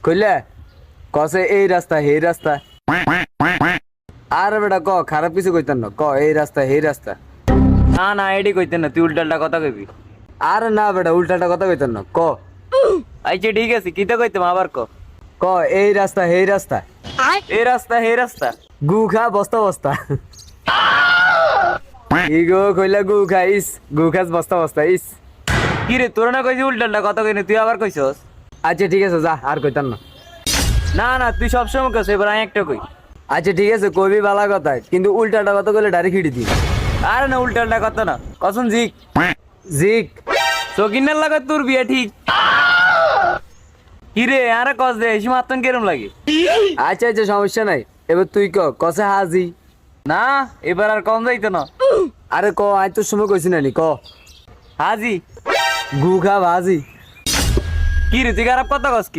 কইলে কসে এই রাস্তা এই রাস্তা আর বেটা ক খারাপ কিছু কইতেন না ক এই রাস্তা এই রাস্তা না না এডি কইতেন না তুই উল্টালটা কথা কইবি। আর না বেটা উল্টাটা কথা কইতেন না ক আচ্ছা ঠিক আছে কিতা কইতাম আবার ক। ক এই রাস্তা এই রাস্তা এই রাস্তা হে রাস্তা। গু খা বস্তা বস্তা ইগো কইলা গু খাইস গু খাস বস্তা বস্তা ইস। কি রে তোর না কইছি উল্টালটা কথা কইনি তুই আবার কইছস। আচ্ছা ঠিক আছে যা আর কইতাম না। না না তুই সবসময় কইছ এবার আমি একটা কই। আচ্ছা ঠিক আছে কইবি বালা কথা কিন্তু উল্টাটা কথা কইলে ডাইরেক্ট হিড়ি দি। আরে না উল্টালটা কথা না কসম জিক জিক সকিনার লাগা তোর বিয়া ঠিক। কি রে আরে কস দে এসে মাত্তন কেরম লাগে। আচ্ছা আচ্ছা সমস্যা নাই এবার তুই ক কসে হাজি। না এবার আর কম যাইতো না। আরে ক আজ তোর সময় কইছি নানি ক হাজি গু খা ভাজি। কি রে তুই খারাপ কথা কস কি